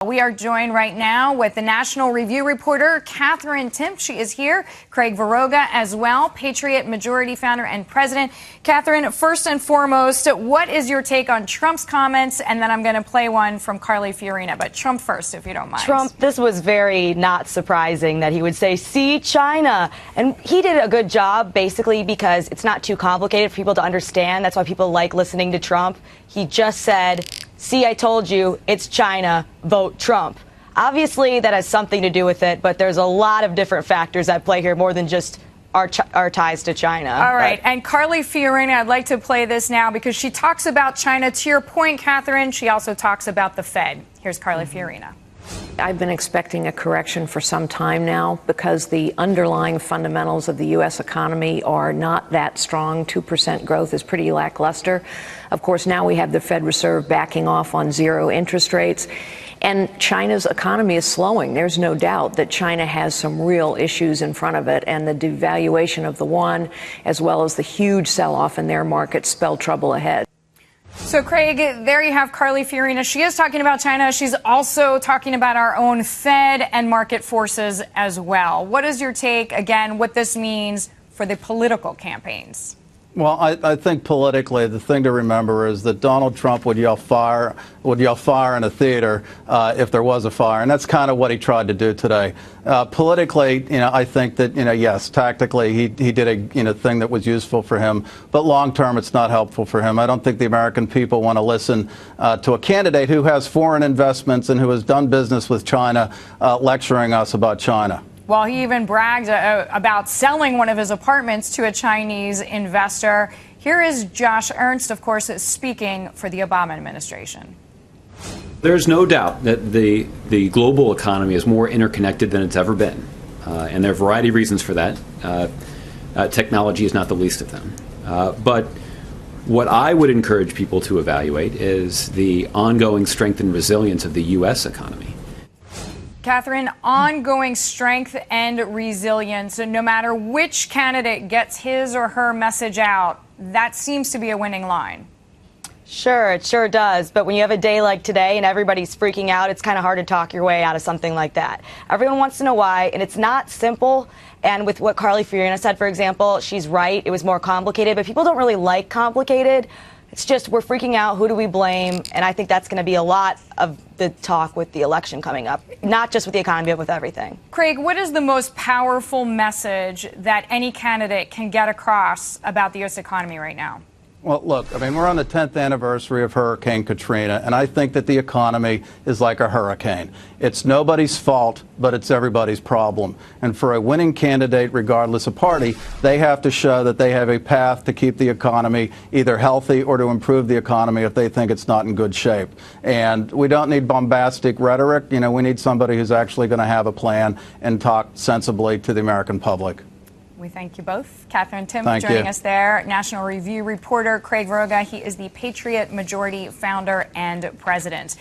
We are joined right now with the National Review reporter, Katherine Timpf. She is here. Craig Varoga as well, Patriot Majority founder and president. Katherine, first and foremost, what is your take on Trump's comments? And then I'm going to play one from Carly Fiorina. But Trump first, if you don't mind. Trump, this was very not surprising that he would say, see China. And he did a good job, basically, because it's not too complicated for people to understand. That's why people like listening to Trump. He just said, see, I told you, it's China, vote Trump. Obviously, that has something to do with it, but there's a lot of different factors at play here, more than just our ties to China. All right, and Carly Fiorina, I'd like to play this now because she talks about China. To your point, Katherine, she also talks about the Fed. Here's Carly Fiorina. I've been expecting a correction for some time now because the underlying fundamentals of the U.S. economy are not that strong. 2% growth is pretty lackluster. Of course, now we have the Fed Reserve backing off on zero interest rates. And China's economy is slowing. There's no doubt that China has some real issues in front of it. And the devaluation of the yuan, as well as the huge sell-off in their market, spell trouble ahead. So, Craig, there you have Carly Fiorina. She is talking about China. She's also talking about our own Fed and market forces as well. What is your take, again, what this means for the political campaigns? Well, I think politically, the thing to remember is that Donald Trump would yell fire in a theater if there was a fire, and that's kind of what he tried to do today. Politically, I think that yes, tactically he did a thing that was useful for him, but long term it's not helpful for him. I don't think the American people want to listen to a candidate who has foreign investments and who has done business with China lecturing us about China. Well, he even bragged about selling one of his apartments to a Chinese investor. Here is Josh Ernst, of course, speaking for the Obama administration. There's no doubt that the global economy is more interconnected than it's ever been. And there are a variety of reasons for that. Technology is not the least of them. But what I would encourage people to evaluate is the ongoing strength and resilience of the U.S. economy. Katherine, ongoing strength and resilience, no matter which candidate gets his or her message out, that seems to be a winning line. Sure, it sure does. But when you have a day like today and everybody's freaking out, it's kind of hard to talk your way out of something like that. Everyone wants to know why, and it's not simple. And with what Carly Fiorina said, for example, she's right. It was more complicated, but people don't really like complicated. It's just we're freaking out. Who do we blame? And I think that's going to be a lot of the talk with the election coming up, not just with the economy, but with everything. Craig, what is the most powerful message that any candidate can get across about the U.S. economy right now? Well, look, I mean, we're on the 10th anniversary of Hurricane Katrina, and I think that the economy is like a hurricane. It's nobody's fault, but it's everybody's problem. And for a winning candidate, regardless of party, they have to show that they have a path to keep the economy either healthy or to improve the economy if they think it's not in good shape. And we don't need bombastic rhetoric. We need somebody who's actually going to have a plan and talk sensibly to the American public. We thank you both. Katherine Timpf joining us there. National Review reporter Craig Varoga. He is the Patriot Majority founder and president.